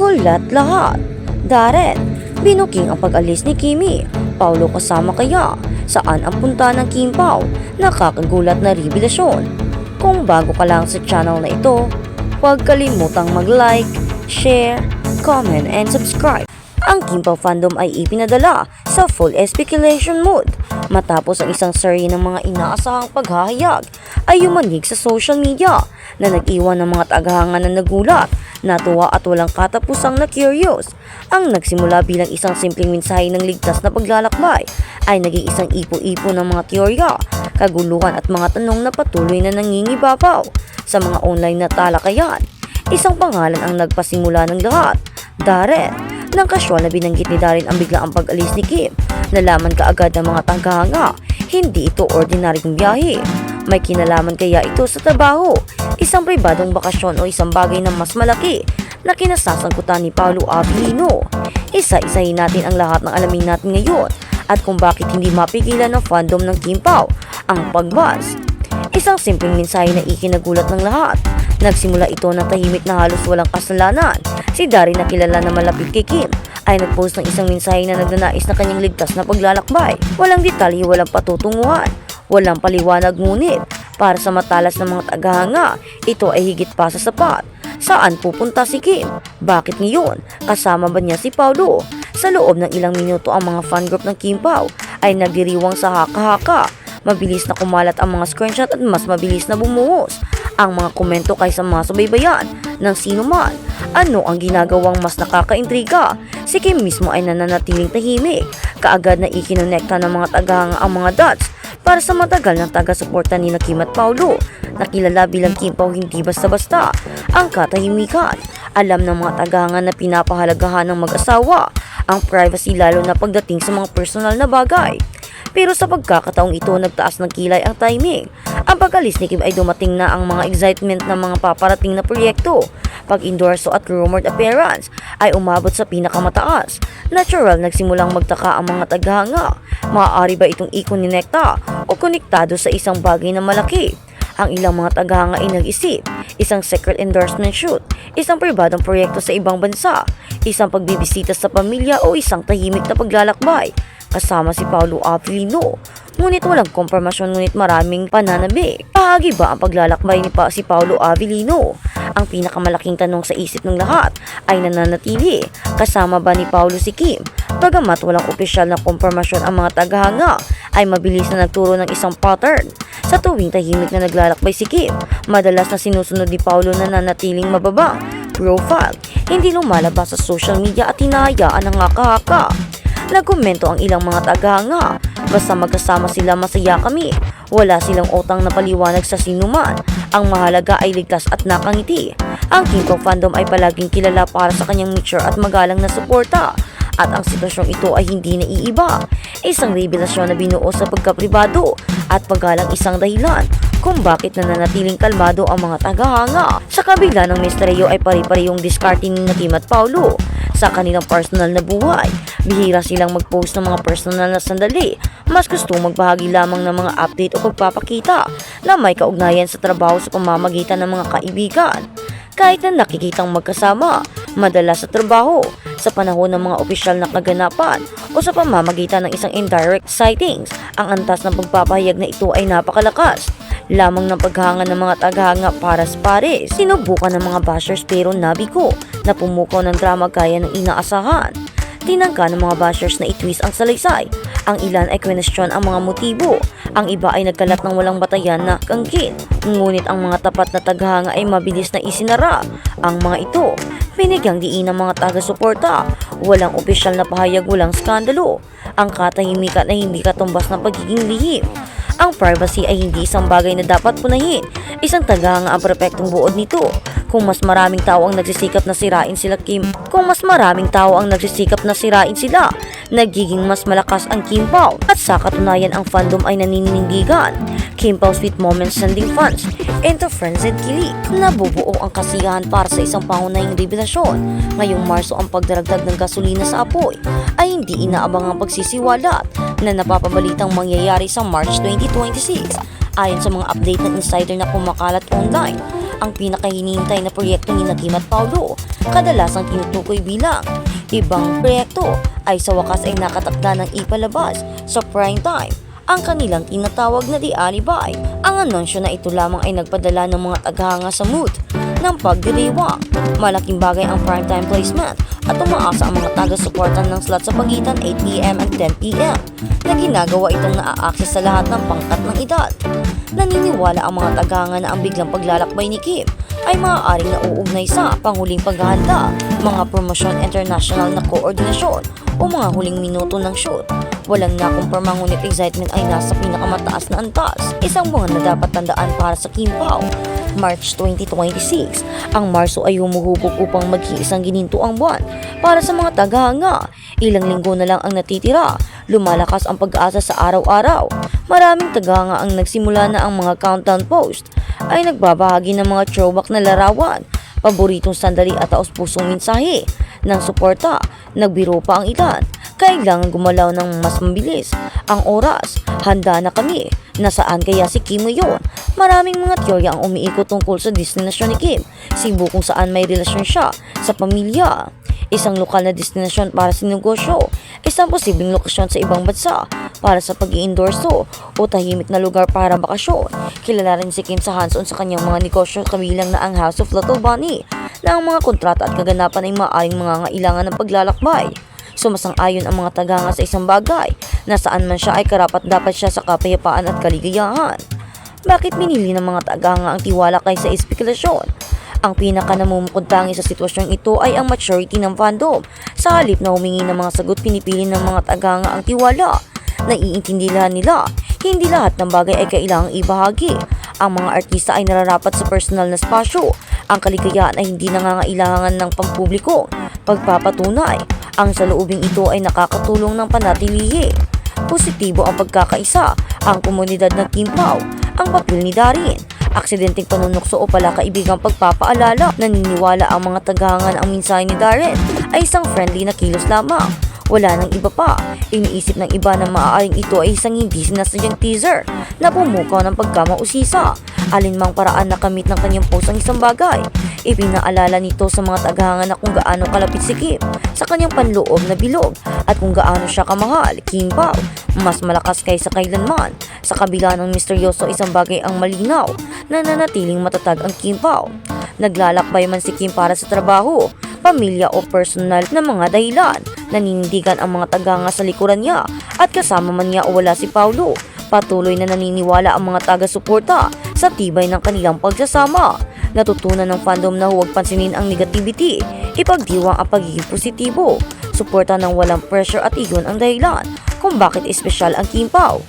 Kulat lahat. Darren, binuking ang pag-alis ni Kimi. Paulo kasama kaya? Saan ang punta ng Kim Pao? Nakakagulat na revelasyon. Kung bago ka lang sa channel na ito, huwag kalimutang mag-like, share, comment, and subscribe. Ang Kim Pao fandom ay ipinadala sa full speculation mode matapos ang isang seri ng mga inaasahang paghahayag ay yumanig sa social media na nag-iwan ng mga tagahanga na nagulat, natuwa at walang katapusang na curious. Ang nagsimula bilang isang simpleng mensahe ng ligtas na paglalakbay ay naging isang ipo-ipo ng mga teorya, kaguluhan at mga tanong na patuloy na nangingibabaw sa mga online na talakayan. Isang pangalan ang nagpasimula ng lahat, Darren. Nang kasyual na binanggit ni Darren ang biglaang pag-alis ni Kim, nalaman kaagad ng mga tagahanga, hindi ito ordinaryong biyahe. May kinalaman kaya ito sa trabaho, isang pribadong bakasyon o isang bagay na mas malaki na kinasasangkutan ni Paulo Avellino. Isa-isahin natin ang lahat ng alamin natin ngayon at kung bakit hindi mapigilan ng fandom ng Kim Pao ang pagbas. Isang simpleng mensahe na ikinagulat ng lahat. Nagsimula ito ng tahimik na halos walang kasalanan. Si Darren na kilala na malapit kay Kim ay nagpost ng isang mensahe na nagnanais na kanyang ligtas na paglalakbay. Walang detalye, walang patutunguhan, walang paliwanag, ngunit para sa matalas ng mga tagahanga, ito ay higit pa sa sapat. Saan pupunta si Kim? Bakit ngayon? Kasama ba niya si Paulo? Sa loob ng ilang minuto ang mga fan group ng Kim Pao ay nagdiriwang sa haka-haka. Mabilis na kumalat ang mga screenshot at mas mabilis na bumuhos ang mga komento kaysa mga subaybayan ng sino man. Ano ang ginagawang mas nakakaintriga? Si Kim mismo ay nananatiling tahimik. Kaagad na ikinonekta ng mga tagahanga ang mga dots para sa matagal ng taga-suporta ni Kim at Paulo. Nakilala bilang Kim Pao hindi basta-basta ang katahimikan. Alam ng mga tagahanga na pinapahalagahan ng mag-asawa ang privacy, lalo na pagdating sa mga personal na bagay. Pero sa pagkakataong ito, nagtaas ng kilay ang timing. Ang pag-alis ni Kim ay dumating na ang mga excitement ng mga paparating na proyekto. Pag-endorso at rumored appearance ay umabot sa pinakamataas. Natural, nagsimulang magtaka ang mga tagahanga. Maaari ba itong ikonekta o konektado sa isang bagay na malaki? Ang ilang mga tagahanga ay nag-isip, isang secret endorsement shoot, isang pribadong proyekto sa ibang bansa, isang pagbibisita sa pamilya o isang tahimik na paglalakbay kasama si Paulo Avellino. Ngunit walang kompormasyon, ngunit maraming pananabik. Bahagi ba ang paglalakbay ni si Paulo Avellino? Ang pinakamalaking tanong sa isip ng lahat ay nananatili. Kasama ba ni Paulo si Kim? Bagamat walang opisyal na kompormasyon, ang mga tagahanga ay mabilis na nagturo ng isang pattern. Sa tuwing tahimik na naglalakbay si Kim, madalas na sinusunod ni Paulo na nanatiling mababa profile, hindi lumalabas sa social media at hinahayaan ng haka-haka. Nagkomento ang ilang mga tagahanga, basta magkasama sila masaya kami. Wala silang utang na paliwanag sa sinuman. Ang mahalaga ay ligtas at nakangiti. Ang Kim Pao fandom ay palaging kilala para sa kanyang mature at magalang na suporta. At ang sitwasyong ito ay hindi naiiba. Isang revelasyon na binuo sa pagkapribado at paggalang, isang dahilan kung bakit nananatiling kalmado ang mga tagahanga. Sa kabila ng misteryo ay pari-parihong diskarte ni Kim at Paulo sa kanilang personal na buhay. Bihira silang mag-post ng mga personal na sandali. Mas gusto magbahagi lamang ng mga update o pagpapakita na may kaugnayan sa trabaho sa pamamagitan ng mga kaibigan. Kahit na nakikitang magkasama, madalas sa trabaho, sa panahon ng mga opisyal na kaganapan o sa pamamagitan ng isang indirect sightings, ang antas ng pagpapahayag na ito ay napakalakas lamang ng paghanga ng mga tagahanga pares pares. Sinubukan ng mga bashers pero nabiko na pumukaw ng drama gaya ng inaasahan. Tinangka ng mga bashers na itwist ang salaysay. Ang ilan ay kwenestyon ang mga motibo. Ang iba ay nagkalat ng walang batayan na kangkin. Ngunit ang mga tapat na tagahanga ay mabilis na isinara ang mga ito. Binigyang diin ng mga taga-suporta. Walang opisyal na pahayag, walang skandalo. Ang katahimikan ay hindi katumbas ng pagiging lihim. Ang privacy ay hindi isang bagay na dapat punahin. Isang tagahanga ang perpektong buod nito. Kung mas maraming tao ang nagsisikap na sirain sila nagiging mas malakas ang Kim Pao. At sa katunayan, ang fandom ay nanininindigan. Kim Pao sweet moments sending fans into frenzied kilig. Nabubuo ang kasiyahan para sa isang pangunahing revelasyon. Ngayong Marso, ang pagdaragdag ng gasolina sa apoy ay hindi inaabang ang pagsisiwalat na napapabalitang mangyayari sa March 2026. Ayon sa mga update ng insider na kumakalat online, ang pinakahinihintay na proyekto ni Kim at Paulo kadalasang tinutukoy bilang ibang proyekto ay sa wakas ay nakatakda ng ipalabas sa prime time ang kanilang tinatawag na The Alibay. Ang anunsyo na ito lamang ay nagpadala ng mga taghanga sa mood ng pagdiriwang. Malaking bagay ang primetime placement at umaasa ang mga taga-suportan ng slot sa pagitan 8pm and 10pm na ginagawa itong naa-access sa lahat ng pangkat ng edad. Naniniwala ang mga taghanga na ang biglang paglalakbay ni Kim ay maaaring nauugnay sa panghuling paghahanda, mga promosyon, international na koordinasyon o mga huling minuto ng shoot. Walang nakumpirma ngunit excitement ay nasa pinakamataas na antas. Isang buwan na dapat tandaan para sa Kim Pao. March 2026. Ang Marso ay humuhubog upang mag-iisang ginintuang buwan para sa mga taghanga. Ilang linggo na lang ang natitira. Lumalakas ang pag-asa sa araw-araw. Maraming taghanga ang nagsimula na ang mga countdown post ay nagbabahagi ng mga throwback na larawan, paboritong sandali at taos-pusong mensahe ng suporta. Nagbiro pa ang ilan. Kailangan gumalaw ng mas mabilis ang oras. Handa na kami. Nasaan kaya si Kim ngayon? Maraming mga teorya ang umiikot tungkol sa destinasyon ni Kim. Cebu kung saan may relasyon siya sa pamilya. Isang lokal na destinasyon para sa negosyo. Isang posibleng lokasyon sa ibang bansa para sa pag-iendorso o tahimik na lugar para bakasyon. Kilala rin si Kim sa hands-on sa kanyang mga negosyo kabilang na ang House of Little Bunny na ang mga kontrata at kaganapan ay maaaring mga ngailangan ng paglalakbay. Sumasang-ayon ang mga taghanga sa isang bagay na saan man siya ay karapat-dapat siya sa kapayapaan at kaligayahan. Bakit minili ng mga taghanga ang tiwala kaysa espekulasyon? Ang pinaka namumukod-tangi sa sitwasyong ito ay ang maturity ng fandom. Sa halip na humingi ng mga sagot, pinipili ng mga taghanga ang tiwala. Naiintindihan nila, hindi lahat ng bagay ay kailangang ibahagi. Ang mga artista ay nararapat sa personal na spasyo. Ang kaligayahan ay hindi nangangailangan ng pampubliko. Pagpapatunay, ang saloobing ito ay nakakatulong ng panatilihi. Positibo ang pagkakaisa, ang komunidad ng Kim Pao, ang papel ni Darin. Aksidenteng panunukso o pala kaibigang pagpapaalala. Naniniwala ang mga taghanga na ang mensahe ni Darren ay isang friendly na kilos lamang. Wala nang iba pa. Iniisip ng iba na maaaring ito ay isang hindi sinasadyang teaser na pumukaw ng pagkamausisa. Alinmang paraan na kamit ng kanyang post ang isang bagay. Ipinaalala nito sa mga taghanga na kung gaano kalapit si Kim sa kanyang panloob na bilog at kung gaano siya kamahal. Kim Pao, mas malakas kaysa kailanman. Sa kabila ng misteryoso, isang bagay ang malinaw na nanatiling matatag ang Kim Pao. Naglalakbay man si Kim para sa trabaho, pamilya o personal na mga dahilan. Naninindigan ang mga taghanga sa likuran niya at kasama man niya o wala si Paulo. Patuloy na naniniwala ang mga taga-suporta sa tibay ng kanilang pagsasama. Natutunan ng fandom na huwag pansinin ang negativity, ipagdiwang ang pagiging positibo. Suporta ng walang pressure at iyon ang dahilan kung bakit espesyal ang Kim Pao.